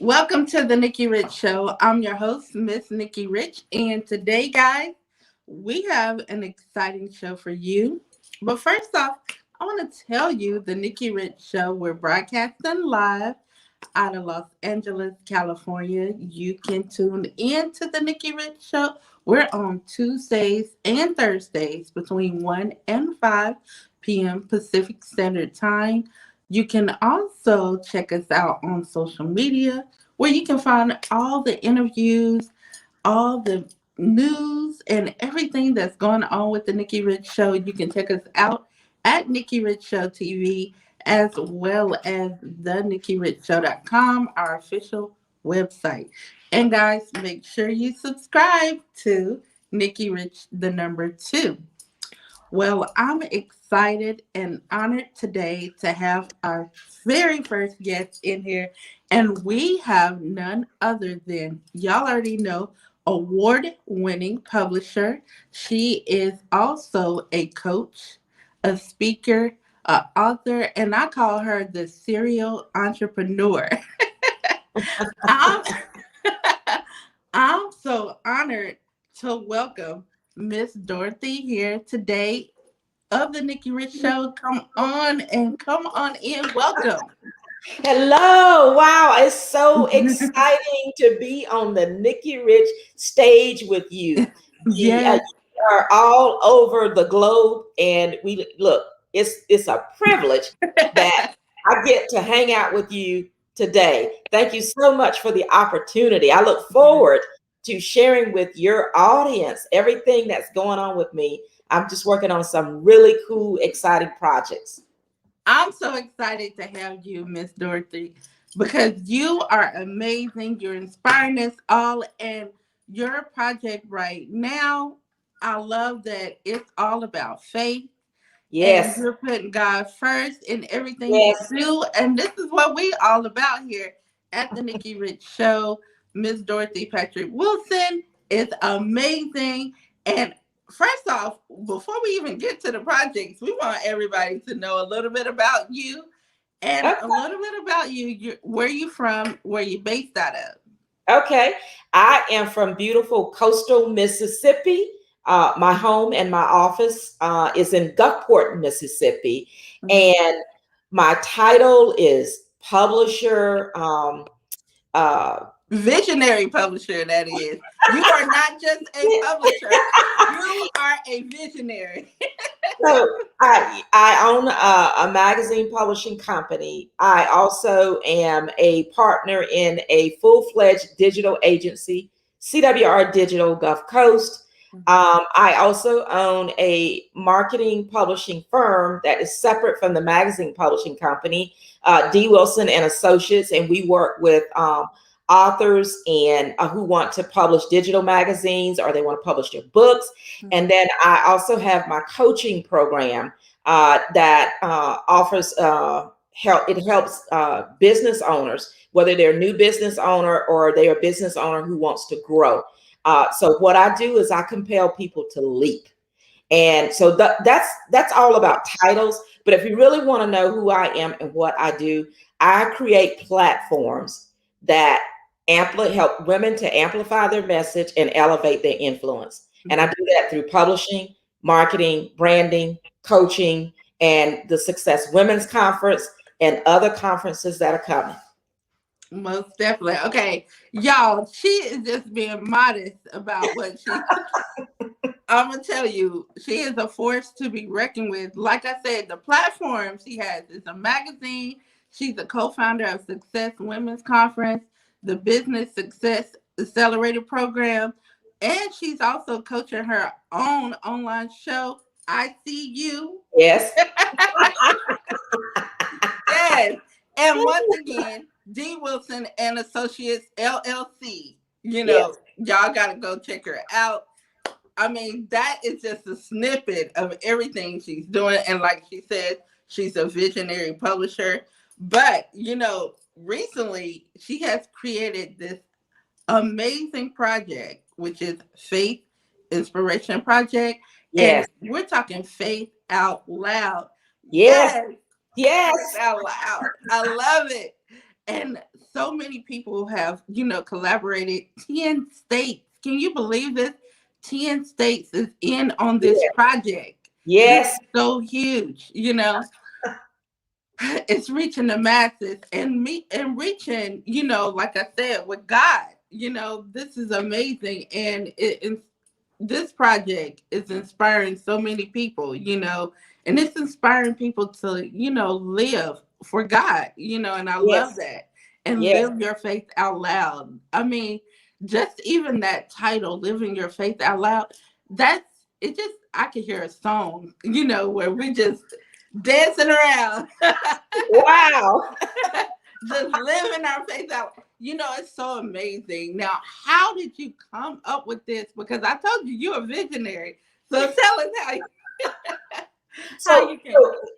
Welcome to the Nikki Rich Show. I'm your host, Miss Nikki Rich, and today, guys, we have an exciting show for you. But first off, I want to tell you the Nikki Rich Show. We're broadcasting live out of Los Angeles, California. You can tune in to the Nikki Rich Show. We're on Tuesdays and Thursdays between 1 and 5 p.m. Pacific Standard Time. You can also check us out on social media where you can find all the interviews, all the news, and everything that's going on with the Nikki Rich Show. You can check us out at Nikki Rich Show TV as well as the NikkiRichShow.com, our official website. And guys, make sure you subscribe to Nikki Rich the number 2. Well, I'm excited and honored today to have our very first guest in here. And we have none other than, y'all already know, award winning publisher. She is also a coach, a speaker, an author, and I call her the serial entrepreneur. I'm, I'm so honored to welcome Miss Dorothy here today of the Nikki Rich Show. Come on in. Welcome. Hello. Wow. It's so exciting to be on the Nikki Rich stage with you. Yes. You are all over the globe, and we look, it's a privilege that I get to hang out with you today. Thank you so much for the opportunity. I look forward to sharing with your audience everything that's going on with me. I'm just working on some really cool, exciting projects. I'm so excited to have you, Miss Dorothy, because you are amazing. You're inspiring us all, and your project right now, I love that it's all about faith, and Yes. you're putting God first in everything you Yes. do. And this is what we all about here at the Nikki Rich Show. Miss Dorothy Patrick Wilson is amazing. And first off, before we even get to the projects, we want everybody to know a little bit about you and a little bit about you. Where you from, where you based out of. Okay. I am from beautiful coastal Mississippi. My home and my office is in Gulfport, Mississippi. Mhm. And my title is publisher. Uh, Visionary publisher, that is. You are not just a publisher, you are a visionary. so I own a magazine publishing company. I also am a partner in a full-fledged digital agency, CWR Digital Gulf Coast. I also own a marketing publishing firm that is separate from the magazine publishing company, D. Wilson and Associates, and we work with authors and who want to publish digital magazines or they want to publish their books. And then I also have my coaching program that offers help. It helps business owners, whether they're a new business owner or they are a business owner who wants to grow. So what I do is I compel people to leap. And so that's all about titles. But if you really want to know who I am and what I do, I create platforms that help women to amplify their message and elevate their influence. And I do that through publishing, marketing, branding, coaching, and the Success Women's Conference and other conferences that are coming. Most definitely. Okay, y'all, she is just being modest about what she. I'm gonna tell you, she is a force to be reckoned with. Like I said, the platform she has is a magazine. She's a co-founder of Success Women's Conference, the Business Success Accelerator Program, and she's also coaching her own online show. I see you. Yes. Yes. And once again, D. Wilson and Associates LLC. Yes. Y'all got to go check her out. I mean, that is just a snippet of everything she's doing. And like she said, she's a visionary publisher. But, recently she has created this amazing project, which is Faith Inspiration Project. And Yes. we're talking faith out loud. Yes. Yes, Yes. faith out loud. I love it. And so many people have, collaborated. 10 states. Can you believe this? 10 states is in on this Yeah. project. This Yes. is so huge, It's reaching the masses and reaching, like I said, with God. This is amazing. And this project is inspiring so many people, and it's inspiring people to, live for God, and I love Yes. that. And Yes. live your faith out loud. I mean, just even that title, Living Your Faith Out Loud, that's it. Just, I could hear a song, where we just dancing around. Wow. Just living our faith out. It's so amazing. Now, how did you come up with this? Because I told you you're a visionary. So tell us how So, you came.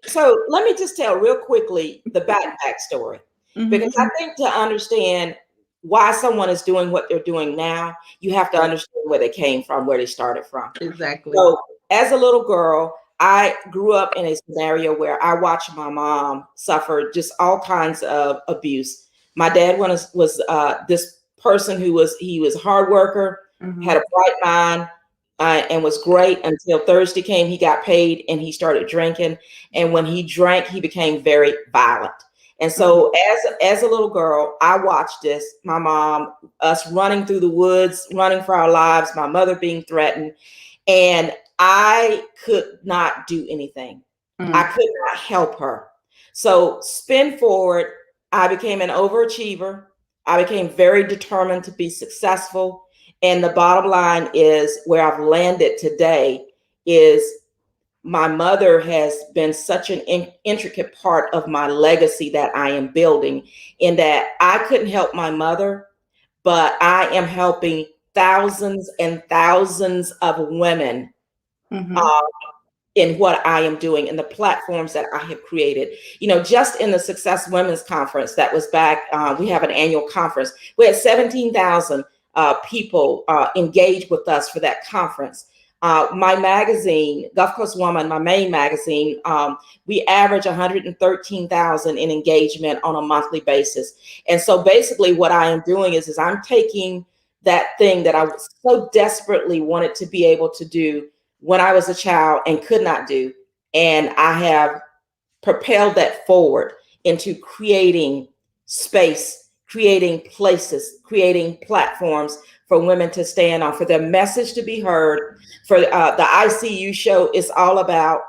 so let me just tell real quickly the backpack story, Mm-hmm. because I think to understand why someone is doing what they're doing now, you have to Right. understand where they came from, where they started from. Exactly. So, as a little girl, I grew up in a scenario where I watched my mom suffer just all kinds of abuse. My dad was this person who was a hard worker, Mm-hmm. had a bright mind, and was great until Thursday came. He got paid and he started drinking. And when he drank, he became very violent. And Mm-hmm. so, as a little girl, I watched this. My mom, us running through the woods, running for our lives. My mother being threatened, and I could not do anything. I Mm-hmm. could not help her. So, spin forward, I became an overachiever. I became very determined to be successful. And the bottom line is where I've landed today is my mother has been such an intricate part of my legacy that I am building, in that I couldn't help my mother, but I am helping thousands and thousands of women Mm-hmm. uh, in what I am doing and the platforms that I have created. Just in the Success Women's Conference that was back, we have an annual conference. We had 17,000 people engage with us for that conference. My magazine, Gulf Coast Woman, my main magazine, we average 113,000 in engagement on a monthly basis. And so basically what I am doing is I'm taking that thing that I so desperately wanted to be able to do when I was a child and could not do. And I have propelled that forward into creating space, creating places, creating platforms for women to stand on, for their message to be heard. For the ICU show is all about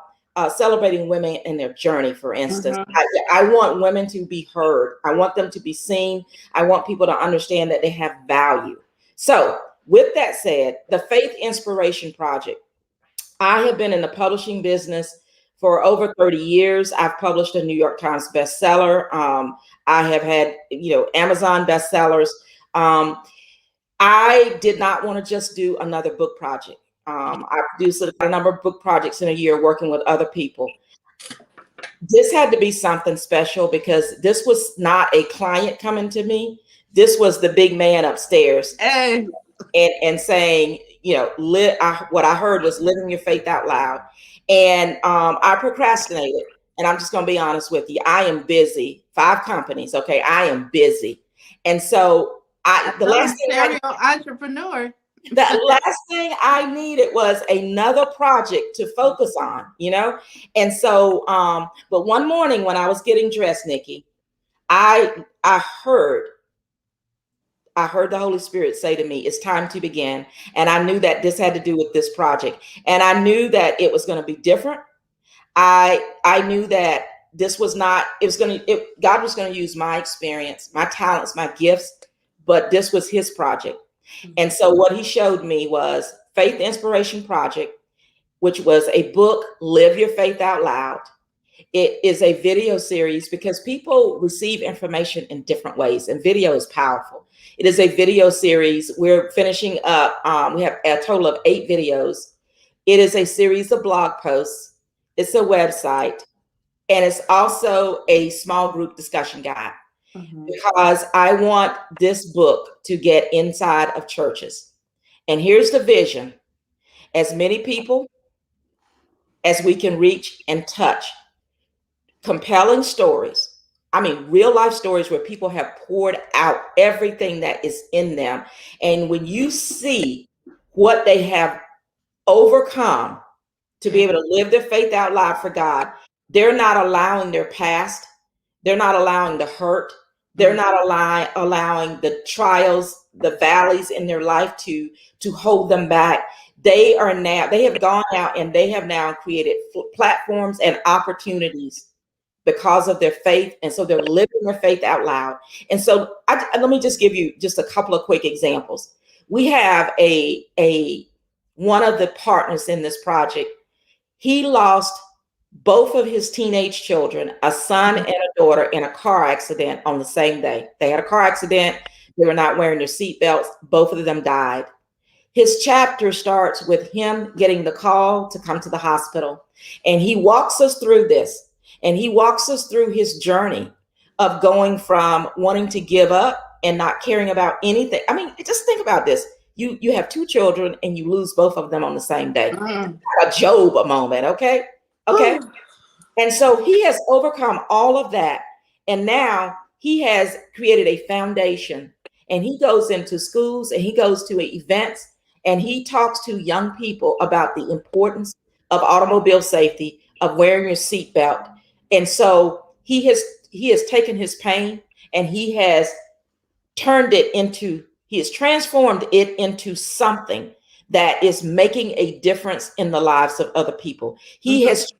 celebrating women in their journey, for instance. Mm-hmm. I want women to be heard. I want them to be seen. I want people to understand that they have value. So, with that said, the Faith Inspiration Project, I have been in the publishing business for over 30 years. I've published a New York Times bestseller. I have had, Amazon bestsellers. I did not want to just do another book project. I produced a number of book projects in a year working with other people. This had to be something special because this was not a client coming to me. This was the big man upstairs Hey. and saying, what I heard was living your faith out loud. And I procrastinated. And I'm just going to be honest with you. I am busy. 5 companies. Okay. I am busy. And so I know you serial entrepreneur. the last thing I needed was another project to focus on, And so, but one morning when I was getting dressed, Nikki, I heard the Holy Spirit say to me, it's time to begin. And I knew that this had to do with this project. And I knew that it was going to be different. I knew that this was not, God was going to use my experience, my talents, my gifts, but this was his project. And so what he showed me was Faith Inspiration Project, which was a book, Live Your Faith Out Loud. It is a video series because people receive information in different ways, and video is powerful. It is a video series. We're finishing up. We have a total of 8 videos. It is a series of blog posts. It's a website, and it's also a small group discussion guide, Mm-hmm. because I want this book to get inside of churches. And here's the vision: as many people as we can reach and touch, compelling stories, I mean, real life stories where people have poured out everything that is in them. And when you see what they have overcome to be Yeah. able to live their faith out loud for God, they're not allowing their past, they're not allowing the hurt, they're Mm. not allowing the trials, the valleys in their life to hold them back. They have gone out and they have now created platforms and opportunities because of their faith, and so they're living their faith out loud. And so let me just give you just a couple of quick examples. We have a one of the partners in this project. He lost both of his teenage children, a son and a daughter, in a car accident on the same day. They had a car accident. They were not wearing their seatbelts. Both of them died. His chapter starts with him getting the call to come to the hospital. And he walks us through this. And he walks us through his journey of going from wanting to give up and not caring about anything. I mean, just think about this. You have two children and you lose both of them on the same day. Mm. A Job moment, okay? Okay. And so he has overcome all of that. And now he has created a foundation, and he goes into schools and he goes to events and he talks to young people about the importance of automobile safety, of wearing your seatbelt. And so he has taken his pain and he has transformed it into something that is making a difference in the lives of other people. He is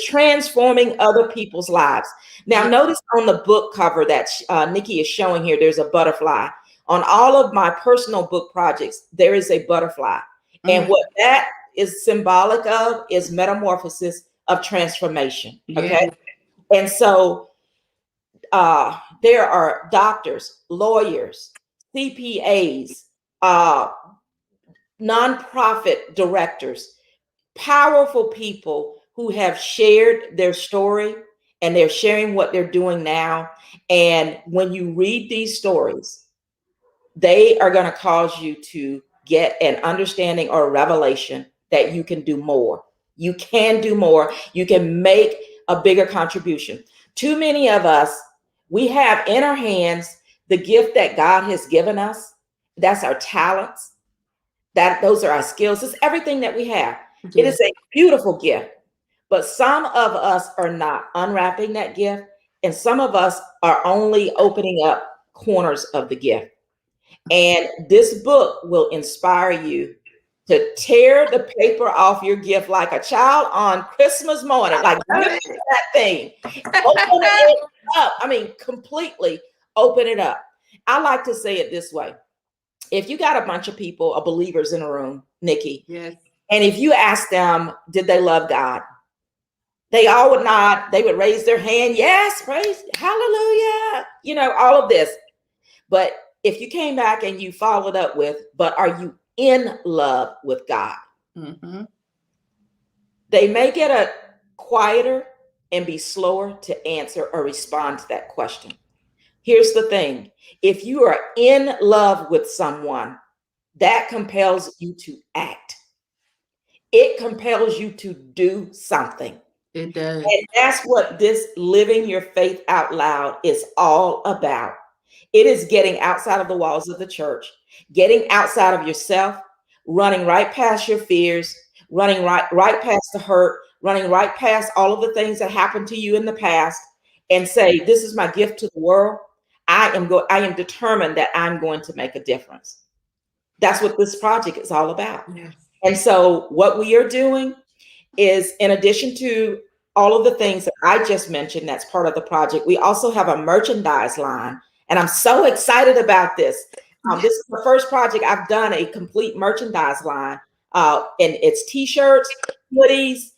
transforming other people's lives. Now, Yeah. notice on the book cover that Nikki is showing here, there's a butterfly. On all of my personal book projects, there is a butterfly. And Mm. what that is symbolic of is metamorphosis of transformation. Okay. Yeah. And so there are doctors, lawyers, CPAs, uh, nonprofit directors, powerful people who have shared their story and they're sharing what they're doing now. And when you read these stories, they are going to cause you to get an understanding or a revelation that you can do more. You can do more. You can make a bigger contribution. Too many of us, we have in our hands the gift that God has given us. That's our talents. Those are our skills. It's everything that we have. It Yeah. is a beautiful gift. But some of us are not unwrapping that gift, and some of us are only opening up corners of the gift. And this book will inspire you to tear the paper off your gift like a child on Christmas morning, like rip that thing, open it up. I mean, completely open it up. I like to say it this way. If you got a bunch of people, believers in a room, Nikki, Yes. and if you ask them, did they love God? They all would nod. They would raise their hand. Yes, praise, hallelujah. You know, all of this. But if you came back and you followed up with, but are you in love with God? Mm-hmm. They may get a quieter and be slower to answer or respond to that question. Here's the thing. If you are in love with someone, that compels you to act. It compels you to do something. It does. And that's what this living your faith out loud is all about. It is getting outside of the walls of the church, getting outside of yourself, running right past your fears, running right past the hurt, running right past all of the things that happened to you in the past, and say, this is my gift to the world. I am determined that I'm going to make a difference. That's what this project is all about. Yes. And so what we are doing is, in addition to all of the things that I just mentioned, that's part of the project, we also have a merchandise line. And I'm so excited about this. This is the first project I've done a complete merchandise line. And it's t-shirts, hoodies,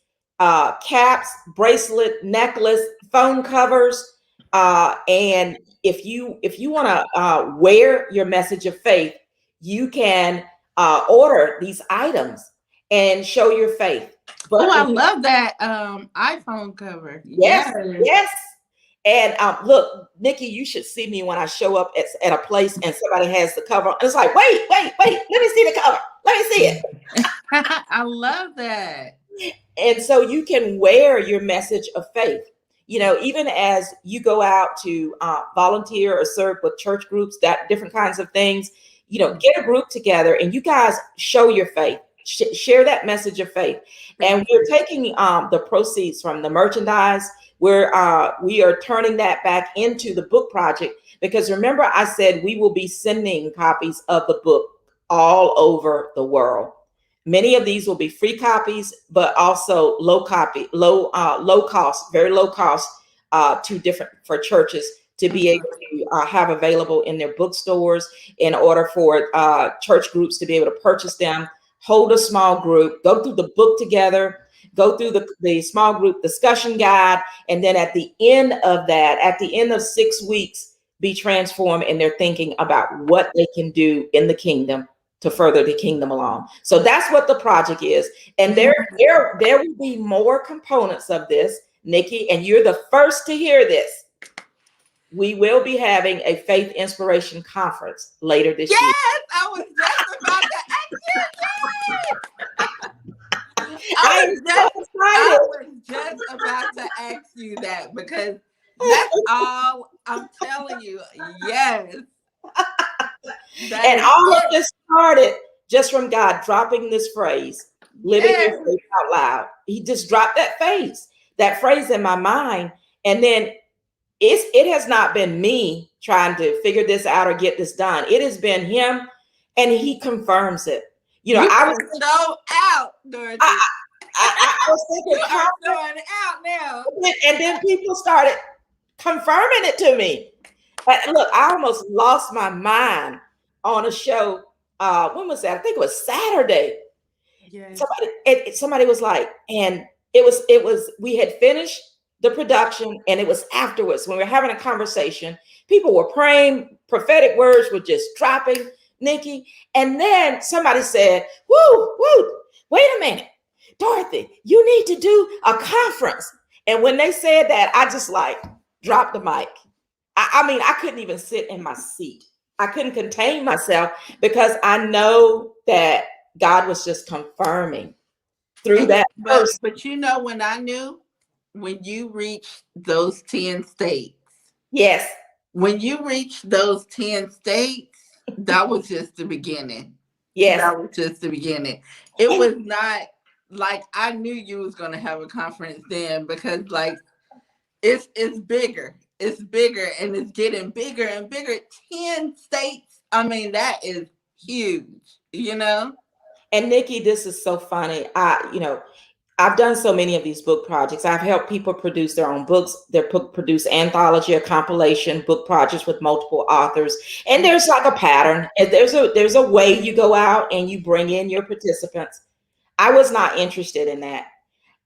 caps, bracelet, necklace, phone covers. And if you want to wear your message of faith, you can order these items and show your faith. But Oh, I love that iPhone cover. yes, Yes. yes. And look, Nikki, you should see me when I show up at a place and somebody has the cover. And it's like, wait, let me see the cover. Let me see it. I love that. And so you can wear your message of faith. even as you go out to volunteer or serve with church groups, that different kinds of things, get a group together and you guys show your faith, share that message of faith. And we're taking the proceeds from the merchandise, where we are turning that back into the book project, because remember I said we will be sending copies of the book all over the world. Many of these will be free copies, but also low cost, very low cost for churches to be able to have available in their bookstores, in order for church groups to be able to purchase them, hold a small group, go through the book together, go through the small group discussion guide, and then at the end of 6 weeks, be transformed in their thinking about what they can do in the kingdom to further the kingdom along. So that's what the project is. And there will be more components of this, Nikki, and you're the first to hear this. We will be having a Faith Inspiration Conference later this year. Yes, I was just about to ask you. I was just about to ask you that, because that's all I'm telling you. Yes. And all of this started just from God dropping this phrase, living your faith out loud. He just dropped that phrase in my mind. And then it has not been me trying to figure this out or get this done. It has been him, and he confirms it. I was so out, Dorothy. I was thinking, you are throwing out now. And then people started confirming it to me. Look, I almost lost my mind on a show. When was that? I think it was Saturday. Yes. Somebody was like, and it was, we had finished the production, and it was afterwards when we were having a conversation. People were praying, prophetic words were just dropping, Nikki. And then somebody said, woo, wait a minute, Dorothy, you need to do a conference. And when they said that, I just dropped the mic. I mean, I couldn't even sit in my seat. I couldn't contain myself, because I know that God was just confirming through that. But when I knew, when you reach those 10 states. Yes. When you reach those 10 states, that was just the beginning. Yes. That was just the beginning. It was not like I knew you was going to have a conference then, because it's bigger. It's bigger, and it's getting bigger and bigger. 10 states. I mean, that is huge, And Nikki, this is so funny. I've done so many of these book projects. I've helped people produce their own books. Produce anthology or compilation book projects with multiple authors. And there's like a pattern. And there's a way you go out and you bring in your participants. I was not interested in that.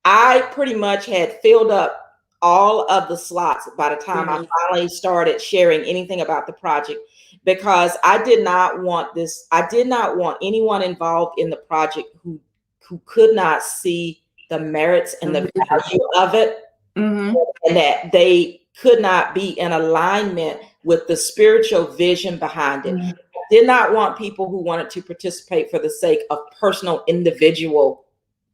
I pretty much had filled up all of the slots by the time I finally started sharing anything about the project, because I did not want anyone involved in the project who could not see the merits and the value of it, and that they could not be in alignment with the spiritual vision behind it. I did not want people who wanted to participate for the sake of personal individual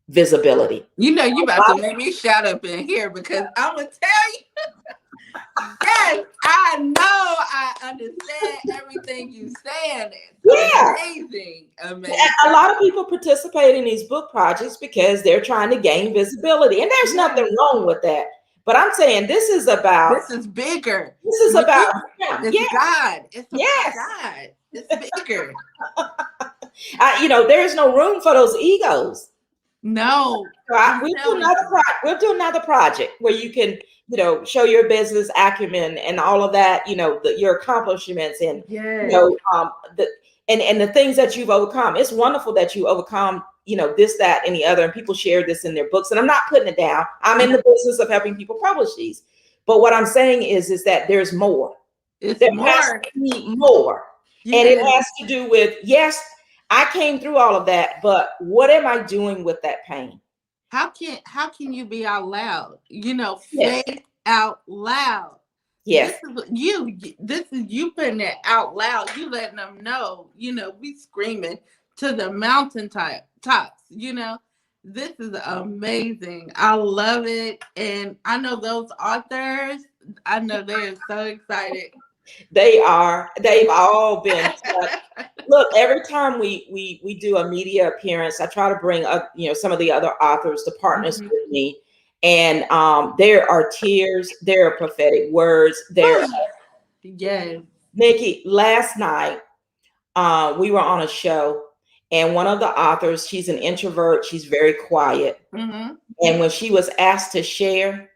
visibility. You about to make me shout up in here, because I'm gonna tell you. Yes, I know. I understand everything you're saying. It's amazing. A lot of people participate in these book projects because they're trying to gain visibility, and there's nothing wrong with that. But I'm saying this is bigger. This is about God. It's about God. It's bigger. There's no room for those egos. No. We'll do another project where you can, show your business acumen and all of that, your accomplishments and, and the things that you've overcome. It's wonderful that you overcome, this, that, and the other, and people share this in their books. And I'm not putting it down. I'm in the business of helping people publish these. But what I'm saying is that there's more. Has to be more. Yes. And it has to do with, yes, I came through all of that, but what am I doing with that pain? How can you be out loud? Faith out loud. Yes. This is you putting it out loud. You letting them know, we screaming to the mountain tops, This is amazing. I love it. And I know those authors, I know they're so excited. They are. They've all been touched. Look, every time we do a media appearance, I try to bring up, some of the other authors to partners Mhm. with me. And there are tears, there are prophetic words. There, Yes. Nikki, last night we were on a show, and one of the authors, she's an introvert, she's very quiet. Hmm. And when she was asked to share,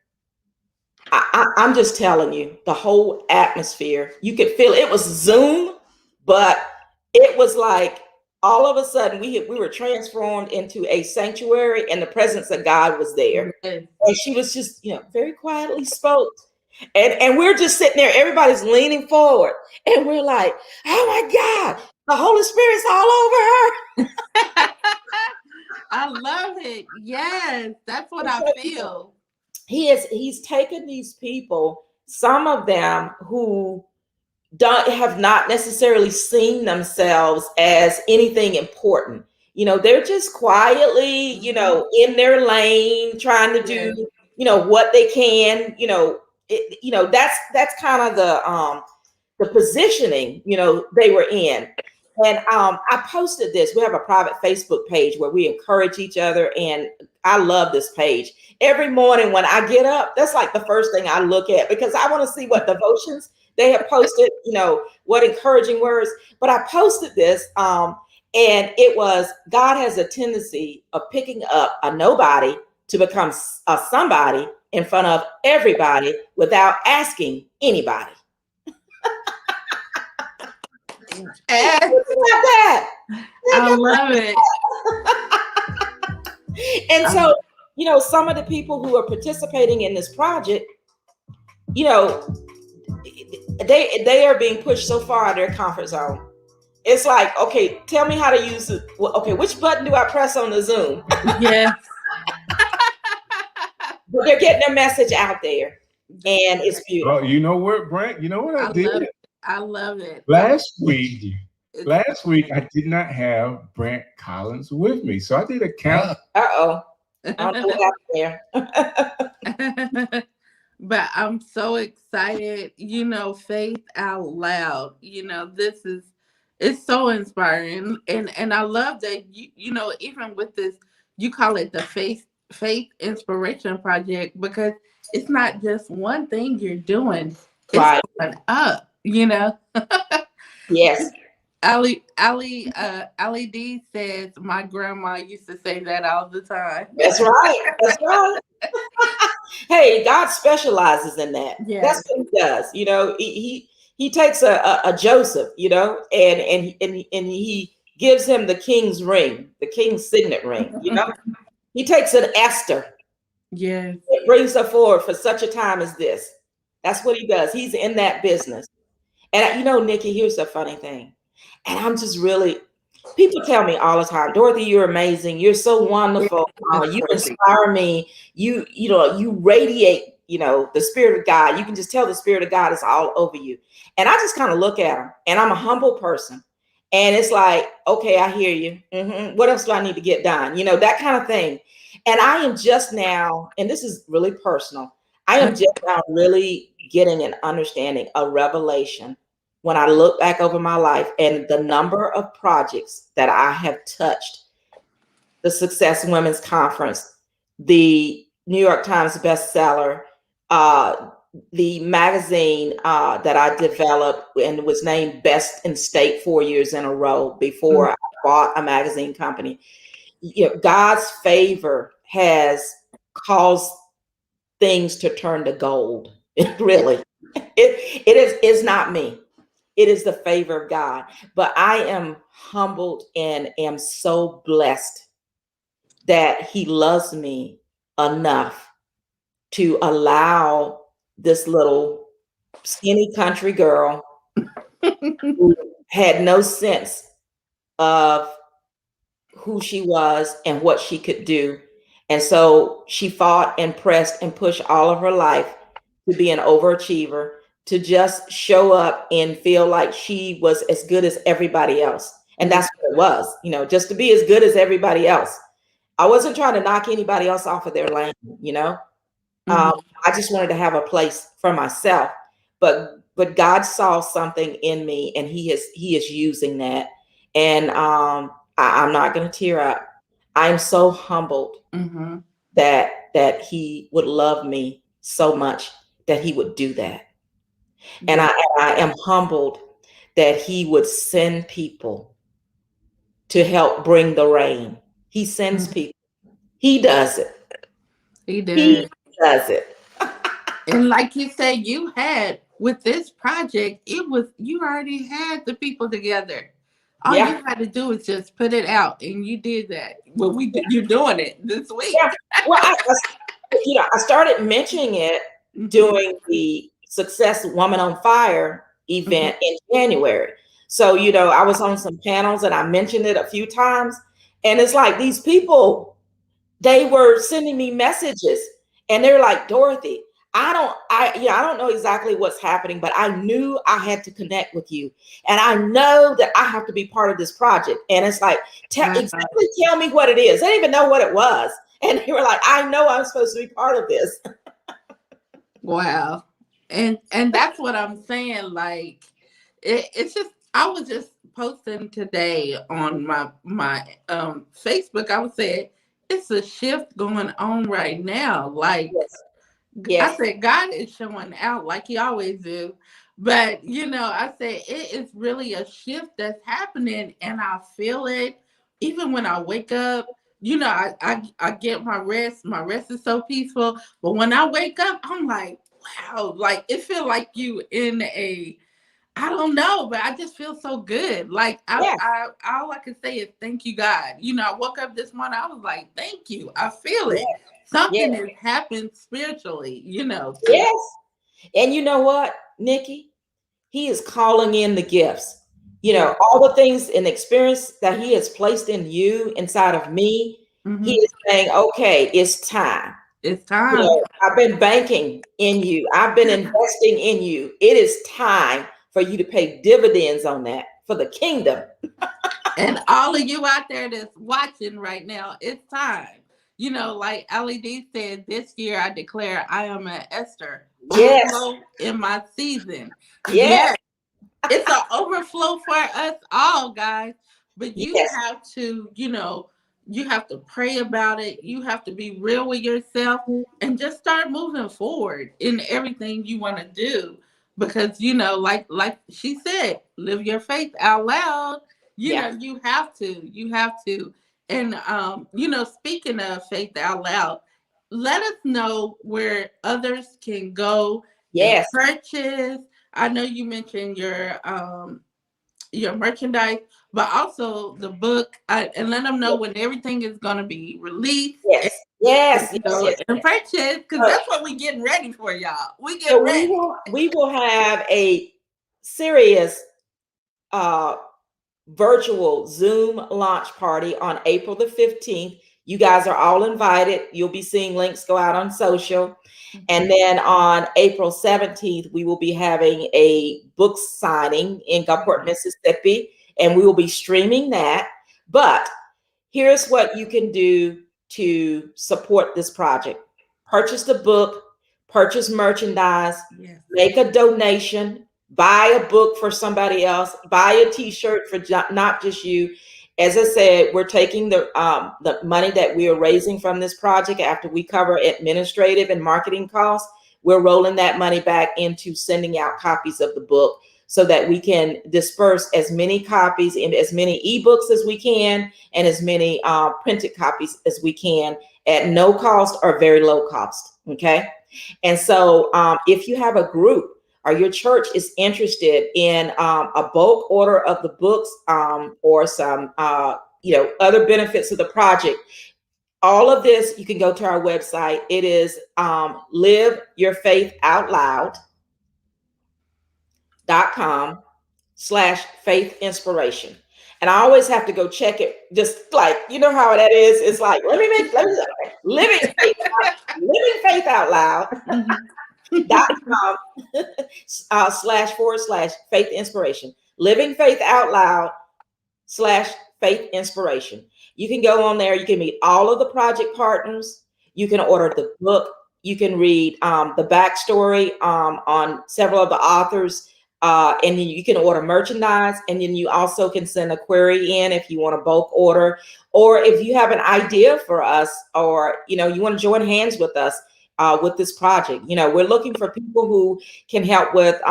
I'm just telling you, the whole atmosphere, you could feel it was Zoom, but it was like all of a sudden we were transformed into a sanctuary, and the presence of God was there. Yes. And she was just, very quietly spoke. And we're just sitting there, everybody's leaning forward, and we're like, oh my God, the Holy Spirit's all over her. I love it. Yes, that's what I feel. He's taken these people, some of them who don't have not necessarily seen themselves as anything important. They're just quietly, in their lane, trying to Yes. do, what they can. That's kind of the positioning, they were in. And I posted this. We have a private Facebook page where we encourage each other, and I love this page. Every morning when I get up, that's like the first thing I look at, because I want to see what devotions they have posted, what encouraging words. But I posted this, and it was, God has a tendency of picking up a nobody to become a somebody in front of everybody without asking anybody. And Think about that. I love it. And so, some of the people who are participating in this project, you know, they are being pushed so far out of their comfort zone. It's like, okay, tell me how to use it. Well, okay, which button do I press on the Zoom? Yes. But they're getting their message out there, and it's beautiful. Oh, you know what, Brent? You know what I did? love it. I love it. Last week, It's last week I did not have Brent Collins with me, so I did a count. Uh-oh. I don't know what happened there. But I'm so excited, faith out loud. This is it's so inspiring. And I love that even with this, you call it the faith inspiration project, because it's not just one thing you're doing. It's Right. going up. Yes. Ali D says my grandma used to say that all the time. That's right. That's right. Hey, God specializes in that. Yes. That's what he does. He takes a Joseph, and he gives him the king's ring, the king's signet ring. He takes an Esther, Yes. and brings her forward for such a time as this. That's what he does. He's in that business. And Nikki, here's the funny thing. And I'm just really, people tell me all the time, Dorothy, you're amazing. You're so wonderful. You inspire me. You radiate, the spirit of God. You can just tell the spirit of God is all over you. And I just kind of look at him, and I'm a humble person. And it's like, okay, I hear you. What else do I need to get done? That kind of thing. And I am just now, and this is really personal, I am just now really getting an understanding, a revelation, when I look back over my life and the number of projects that I have touched: the Success Women's Conference, the New York Times bestseller, the magazine that I developed and was named Best in State 4 years in a row before I bought a magazine company. God's favor has caused things to turn to gold. Really, it's not me. It is the favor of God. But I am humbled and am so blessed that he loves me enough to allow this little skinny country girl who had no sense of who she was and what she could do. And so she fought and pressed and pushed all of her life to be an overachiever, to just show up and feel like she was as good as everybody else. And that's what it was, just to be as good as everybody else. I wasn't trying to knock anybody else off of their lane, you know. Mhm. I just wanted to have a place for myself. But God saw something in me, and He is using that. And I'm not going to tear up. I am so humbled Mhm. that He would love me so much that He would do that. And Yeah. I am humbled that He would send people to help bring the rain. He sends Mhm. people. He does it. He He did. does it. And like you said, you had with this project, it was you already had the people together. All Yeah. you had to do is just put it out, and you did that. Well, you're doing it this Yeah. week. Well, I started mentioning it Mhm. during the Success Woman on Fire Mhm. event in January. So, I was on some panels and I mentioned it a few times. And it's like these people, they were sending me messages and they're like, Dorothy, I don't know exactly what's happening, but I knew I had to connect with you. And I know that I have to be part of this project. And it's like, Wow. exactly tell me what it is. They didn't even know what it was. And they were like, I know I'm supposed to be part of this. Wow. And that's what I'm saying. Like it's just I was just posting today on my Facebook. I was saying it's a shift going on right now. Like Yes. I Yes. said, God is showing out like He always do. But I said it is really a shift that's happening, and I feel it. Even when I wake up, I get my rest. My rest is so peaceful. But when I wake up, I'm like, wow, like it feel like you in a I don't know, but I just feel so good. Like Yes. I all I can say is thank you, God. I woke up this morning, I was like, thank you. I feel it. Yes. Yes. Something has happened spiritually, to Yes. And you know what, Nikki? He is calling in the gifts. yeah. All the things and experience that He has placed in you inside of me. He Hmm. is saying, okay, it's time. It's time. I've been banking in you. I've been investing in you. It is time for you to pay dividends on that for the kingdom. And all of you out there that's watching right now, it's time. Like LED said, this year I declare I am an Esther. Yes. Overflow in my season. Yes. Yes. It's an overflow for us all, guys. But you Yes. have to, you have to pray about it. You have to be real with yourself and just start moving forward in everything you want to do. Because, like she said, live your faith out loud. Yeah. You have to. You have to. And speaking of faith out loud, let us know where others can go and Yes. purchase. I know you mentioned your merchandise, but also the book, and let them know when everything is going to be released Yes. Yes. Yes. Yes. and purchase because So, that's what we getting ready for, y'all. We so getting we ready. will we will have a serious uh virtual Zoom launch party on April the 15th. You guys are all invited. You'll be seeing links go out on social. And then on April 17th, we will be having a book signing in Gulfport, Mississippi, and we will be streaming that. But here's what you can do to support this project: purchase the book, purchase merchandise, Yes. make a donation, buy a book for somebody else, buy a t-shirt for not just you. As I said, we're taking the money that we are raising from this project after we cover administrative and marketing costs. We're rolling that money back into sending out copies of the book so that we can disperse as many copies and as many ebooks as we can and as many printed copies as we can at no cost or very low cost. Okay. And so if you have a group or your church is interested in a bulk order of the books or some, other benefits of the project, all of this, you can go to our website. It is liveyourfaithoutloud.com/faith inspiration. And I always have to go check it, just like, you know how that is. It's like, living faith, living faith out loud. Mhm. .com //faith inspiration. Living faith out loud Faith Inspiration. You can go on there. You can meet all of the project partners. You can order the book. You can read the backstory on several of the authors. And then you can order merchandise. And then you also can send a query in if you want a bulk order, or if you have an idea for us, or, you want to join hands with us with this project. We're looking for people who can help with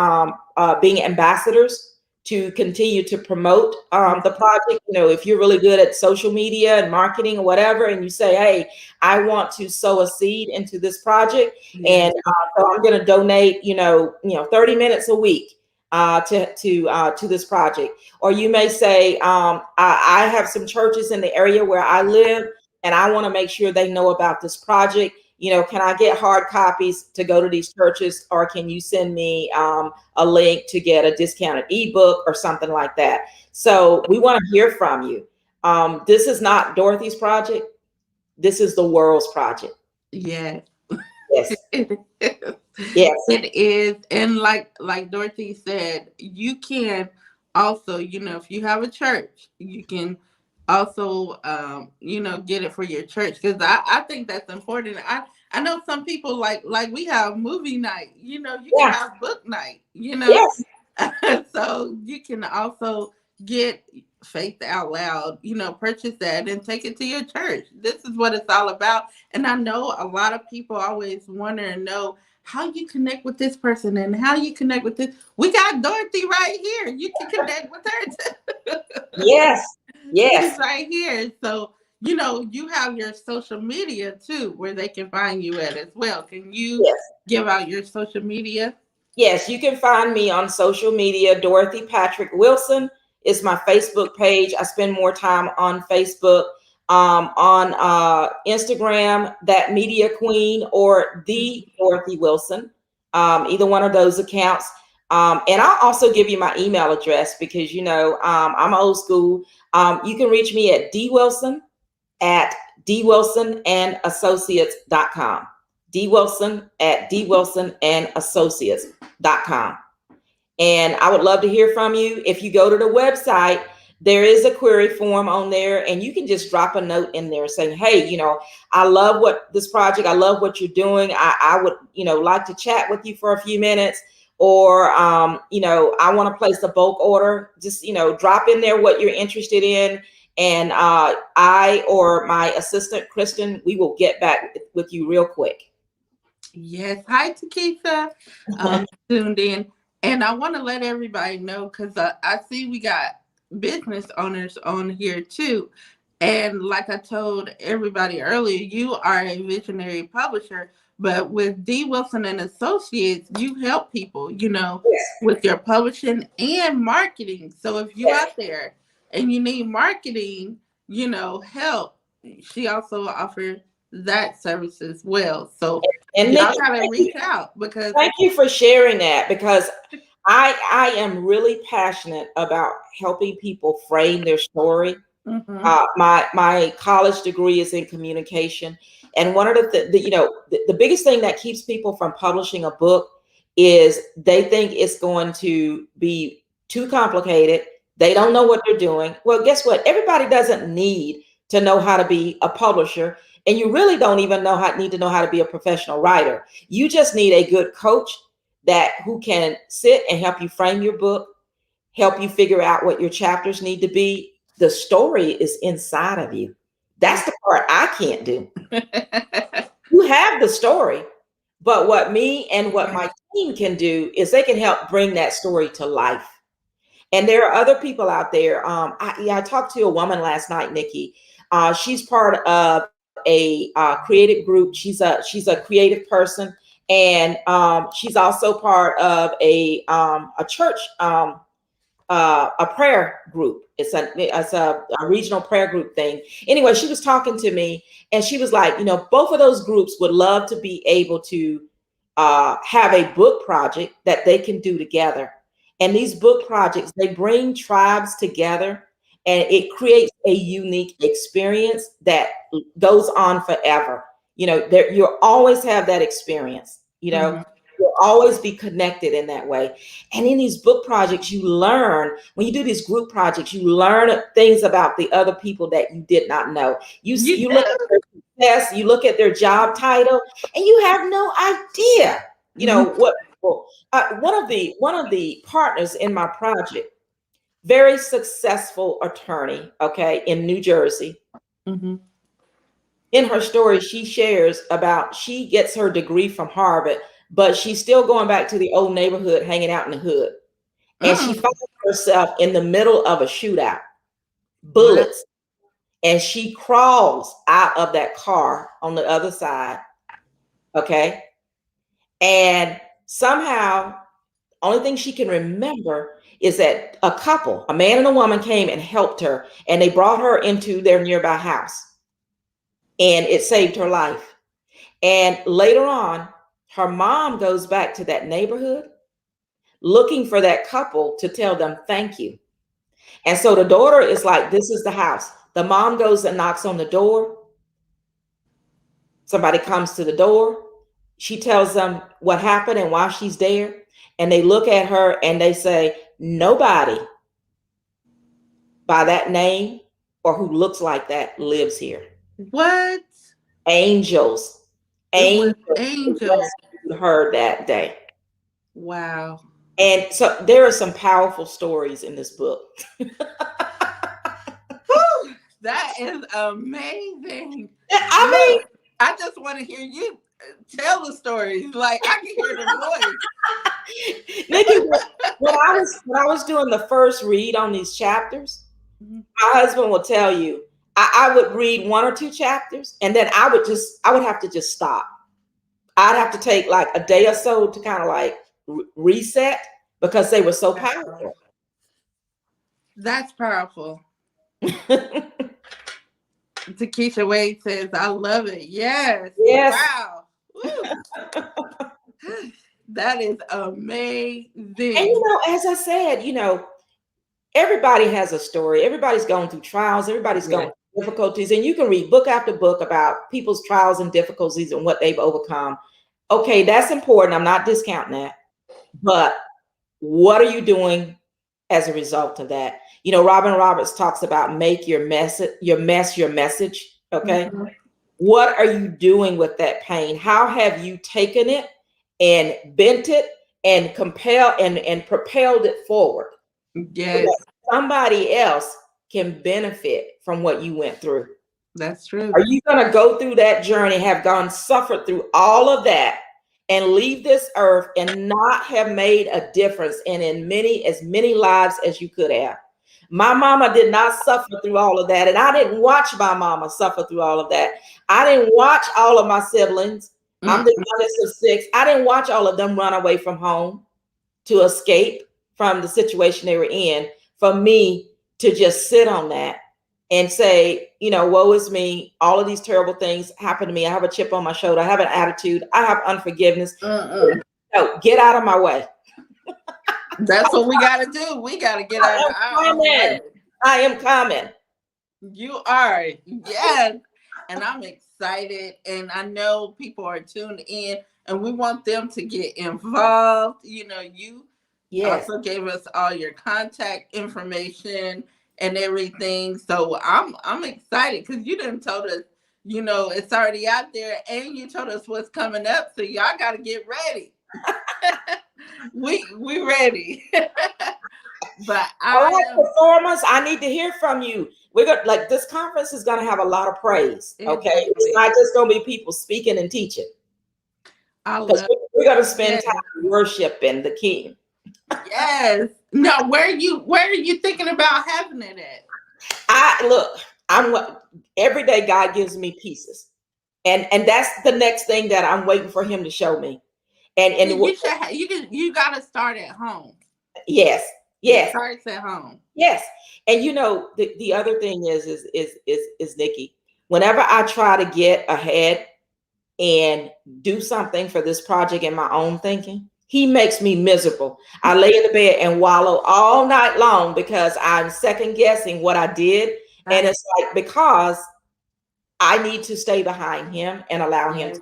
being ambassadors to continue to promote the project. If you're really good at social media and marketing or whatever, and you say, hey, I want to sow a seed into this project, and so I'm going to donate, 30 minutes a week to this project. Or you may say, I have some churches in the area where I live, and I want to make sure they know about this project. Can I get hard copies to go to these churches, or can you send me a link to get a discounted ebook or something like that? So we want to hear from you. This is not Dorothy's project. This is the world's project. Yes. Yes. It is. Yes. It is. And like Dorothy said, you can also, if you have a church, you can also get it for your church, because I think that's important. I know some people like we have movie night, you can have book night, Yes. so you can also get Faith Out Loud, purchase that and take it to your church. This is what it's all about. And I know a lot of people always wonder and know how you connect with this person and how you connect with this. We got Dorothy right here. You can connect with her too. Yes. Yes. She's right here. So, you have your social media too, where they can find you at as well. Can you give out your social media? Yes, you can find me on social media. Dorothy Patrick Wilson is my Facebook page. I spend more time on Facebook. On Instagram, That Media Queen, or The Dorothy Wilson, either one of those accounts. And I'll also give you my email address, because I'm old school. You can reach me at dwilson@dwilsonandassociates.com. dwilson@dwilsonandassociates.com. And I would love to hear from you. If you go to the website, there is a query form on there, and you can just drop a note in there saying, hey, I love this project. I love what you're doing. I would, like to chat with you for a few minutes, or, I want to place a bulk order. Just, drop in there what you're interested in. And I or my assistant, Kristen, we will get back with you real quick. Yes. Hi, Takisha. Tuned in. And I want to let everybody know, because I see we got business owners on here too. And like I told everybody earlier, you are a visionary publisher, but with D. Wilson and Associates, you help people, with your publishing and marketing. So if you're out there and you need marketing, help, she also offers that service as well. So and y'all Nikki, gotta reach out, because thank you for sharing that, because I am really passionate about helping people frame their story. My college degree is in communication, and one of the biggest thing that keeps people from publishing a book is they think it's going to be too complicated. They don't know what they're doing. Well, guess what? Everybody doesn't need to know how to be a publisher, and you really don't even need to know how to be a professional writer. You just need a good coach who can sit and help you frame your book, help you figure out what your chapters need to be. The story is inside of you. That's the part I can't do. You have the story, but what me and what my team can do is they can help bring that story to life. And there are other people out there. I talked to a woman last night, Nikki. She's part of a creative group. She's a creative person, and she's also part of a church, a prayer group. It's a regional prayer group thing. Anyway, she was talking to me, and she was like, both of those groups would love to be able to have a book project that they can do together. And these book projects, they bring tribes together, and it creates a unique experience that goes on forever. You'll always have that experience, you'll always be connected in that way. And in these book projects, you learn, when you do these group projects, you learn things about the other people that you did not know. You look at their success, you look at their job title, and you have no idea, what people. One of the partners in my project, very successful attorney, okay, in New Jersey. Mm-hmm. In her story, she shares about she gets her degree from Harvard, but she's still going back to the old neighborhood, hanging out in the hood. And she finds herself in the middle of a shootout, bullets, and she crawls out of that car on the other side. Okay. And somehow, only thing she can remember is that a couple, a man and a woman, came and helped her, and they brought her into their nearby house. And it saved her life. And later on, her mom goes back to that neighborhood looking for that couple to tell them thank you. And so the daughter is like, this is the house. The mom goes and knocks on the door. Somebody comes to the door. She tells them what happened and why she's there. And they look at her and they say, nobody by that name or who looks like that lives here. What? Angels. Angels. Heard that day. Wow. And so there are some powerful stories in this book. That is amazing. I mean, I just want to hear you tell the stories. Like I can hear the voice. Nikki, when I was doing the first read on these chapters, my husband will tell you, I would read 1 or 2 chapters, and then I would have to just stop. I'd have to take like a day or so to kind of like reset because they were so powerful. That's powerful. Takesha Wade says, I love it. Yes. Yes. Wow. That is amazing. And as I said, everybody has a story. Everybody's going through trials. Everybody's going through difficulties. And you can read book after book about people's trials and difficulties and what they've overcome. Okay, that's important. I'm not discounting that. But what are you doing as a result of that? Robin Roberts talks about make your mess your message. Okay. Mm-hmm. What are you doing with that pain? How have you taken it and bent it and propelled it forward? Yes. So that somebody else can benefit from what you went through. That's true. Are you going to go through that journey, suffered through all of that, and leave this earth and not have made a difference in as many lives as you could have? My mama did not suffer through all of that, and I didn't watch my mama suffer through all of that. I didn't watch all of my siblings. I'm the youngest of 6. I didn't watch all of them run away from home to escape from the situation they were in. For me to just sit on that and say, woe is me. All of these terrible things happen to me. I have a chip on my shoulder. I have an attitude. I have unforgiveness. No, get out of my way. That's what we got to do. We got to get out of our way. I am coming. You are. Yes. And I'm excited. And I know people are tuned in and we want them to get involved. You also gave us all your contact information and everything. So I'm excited because you done told us, it's already out there and you told us what's coming up. So y'all got to get ready. we ready. But performers, I need to hear from you. We're gonna this conference is gonna have a lot of praise. Okay. Exactly. It's not just gonna be people speaking and teaching. We're gonna spend time worshiping the King. Yes. Now, where are you thinking about having it at? I'm every day God gives me pieces. And that's the next thing that I'm waiting for him to show me. And you gotta start at home. Yes. Yes. It starts at home. Yes. And the other thing is Nikki, whenever I try to get ahead and do something for this project in my own thinking, he makes me miserable. I lay in the bed and wallow all night long because I'm second guessing what I did. And it's because I need to stay behind him and allow him to.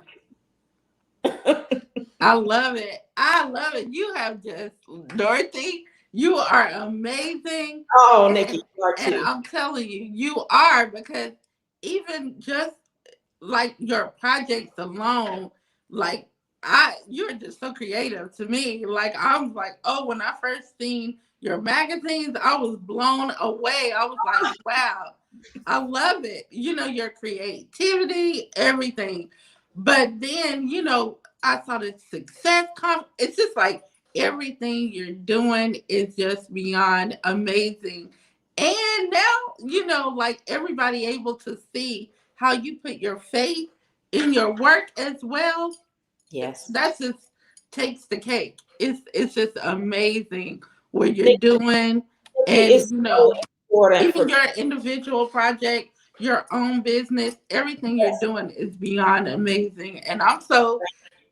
I love it. I love it. You have just, Dorothy, you are amazing. Oh, Nikki, And, you are and too. I'm telling you, you are, because even just like your projects alone, like you're just so creative to me. Like I'm like, oh, when I first seen your magazines, I was blown away. I was like, wow, I love it. Your creativity, everything. But then, I saw the success come. It's just like everything you're doing is just beyond amazing. And now, like everybody able to see how you put your faith in your work as well. Yes. That just takes the cake. It's just amazing what you're Nikki, doing. And it's so important even for your individual project, your own business, everything you're yes. doing is beyond amazing. And I'm so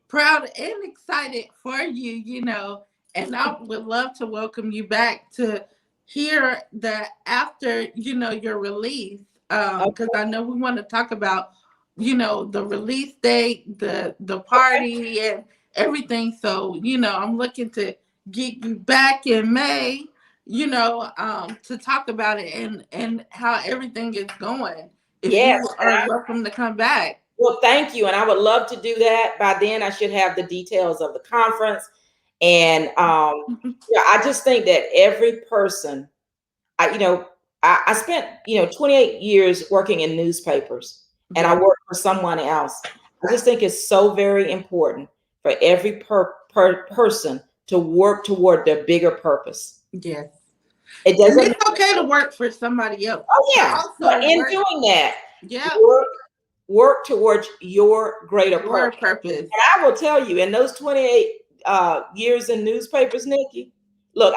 proud and excited for you, and I would love to welcome you back to hear that after, your release, because Okay. I know we want to talk about, the release date, the Okay. party and everything. So, I'm looking to get you back in May, to talk about it and how everything is going. If Yes. you are welcome to come back. Well, thank you. And I would love to do that. By then, I should have the details of the conference. And yeah, I just think that every person, I, you know, I spent, 28 years working in newspapers and I Yeah. worked for someone else. I just think it's so very important for every person to work toward their bigger purpose. Yes. It And doesn't, it's okay to work for somebody else, oh, but yeah. But also in work, doing that, yeah, work, work towards your greater your purpose. purpose. I will tell you, in those 28 years in newspapers, Nikki, look,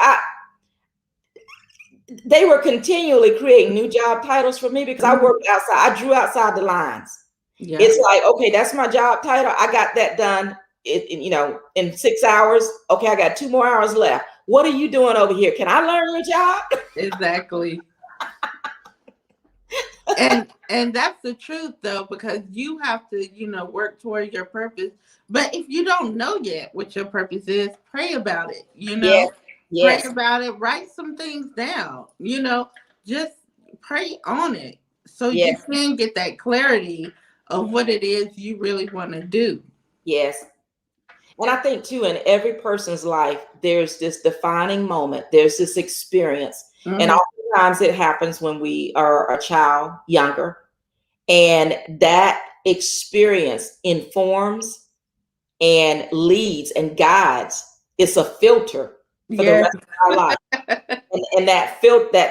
they were continually creating new job titles for me because I Mhm. worked outside. I drew outside the lines. Yeah, It's like, okay, that's my job title. I got that done, in 6 hours. Okay, I got 2 more hours left. What are you doing over here? Can I learn your job? exactly. And that's the truth though, because you have to, work toward your purpose. But if you don't know yet what your purpose is, pray about it, Yes, Pray yes, about it, write some things down, just pray on it so you yes, can get that clarity of what it is you really want to do. yes. And I think too, in every person's life, there's this defining moment, there's this experience. And Mhm. oftentimes it happens when we are a child, younger, and that experience informs and leads and guides. It's a filter for the Yes. rest of our life. And that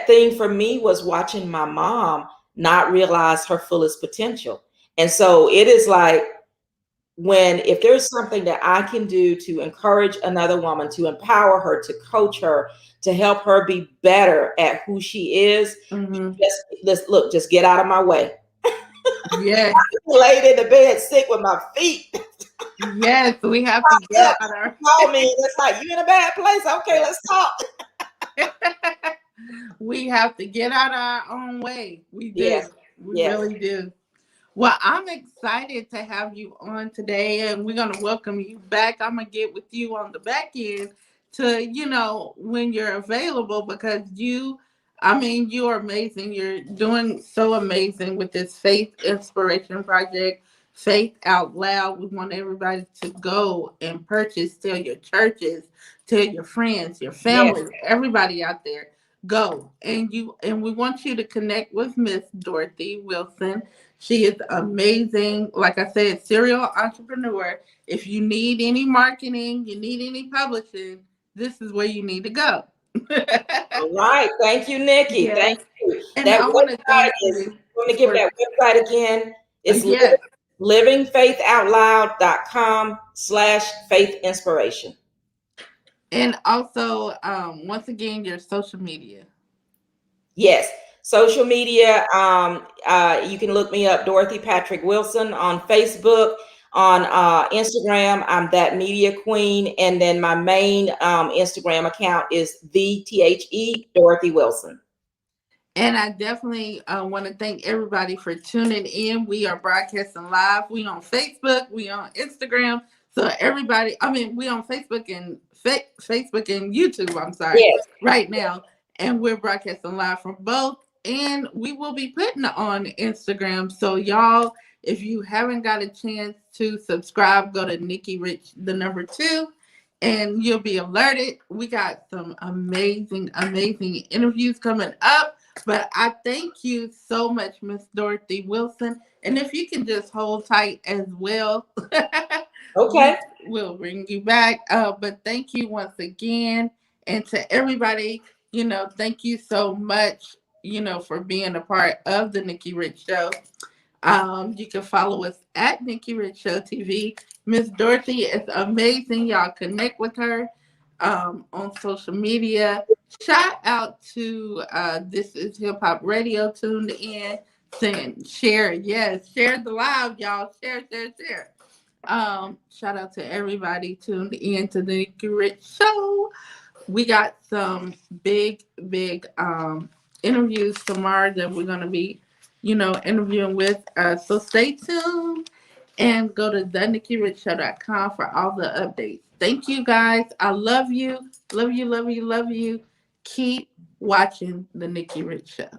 thing for me was watching my mom not realize her fullest potential. And so it is like, if there's something that I can do to encourage another woman, to empower her, to coach her, to help her be better at who she is, Hmm. just get out of my way. Yes. Laid in the bed sick with my feet. Yes. We have to get Up, out our. call me. It's like, you in a bad place. Okay, let's talk. We have to get out our own way. We do. Yes, We yes, really do. Well, I'm excited to have you on today, and we're going to welcome you back. I'm going to get with you on the back end to, when you're available, because you are amazing. You're doing so amazing with this Faith Inspiration Project, Faith Out Loud. We want everybody to go and purchase, tell your churches, tell your friends, your yes, family, everybody out there. Go and we want you to connect with Miss Dorothy Wilson. She is amazing. Like I said, serial entrepreneur. If you need any marketing, you need any publishing, this is where you need to go. All right. Thank you, Nikki. Yes. Thank you. And That I want to website thank is, you I'm going to give for, that website again. It's yes. livingfaithoutloud.com/faith inspiration. And also, once again, your social media. Yes. Social media. You can look me up, Dorothy Patrick Wilson, on Facebook. On Instagram, I'm that media queen. And then my main Instagram account is Dorothy Wilson. And I definitely want to thank everybody for tuning in. We are broadcasting live. We on Facebook. We on Instagram. So everybody, I mean, we on Facebook and Facebook and YouTube. I'm sorry, Yes. right now, and we're broadcasting live from both. And we will be putting it on Instagram. So y'all, if you haven't got a chance to subscribe, go to Nikki Rich the number 2, and you'll be alerted. We got some amazing interviews coming up. But I thank you so much, Miss Dorothy Wilson. And if you can just hold tight as well, we Okay. will bring you back. But thank you once again. And to everybody, thank you so much, for being a part of the Nikki Rich Show. You can follow us at Nikki Rich Show TV. Miss Dorothy is amazing. Y'all connect with her on social media. Shout out to This Is Hip Hop Radio tuned in. Saying share, yes, share the live, y'all. Share. Shout out to everybody tuned in to the Nikki Rich Show. We got some big interviews tomorrow that we're gonna be, interviewing with. So stay tuned and go to thenikkirichshow.com for all the updates. Thank you guys. I love you. Love you. Keep watching the Nikki Rich Show.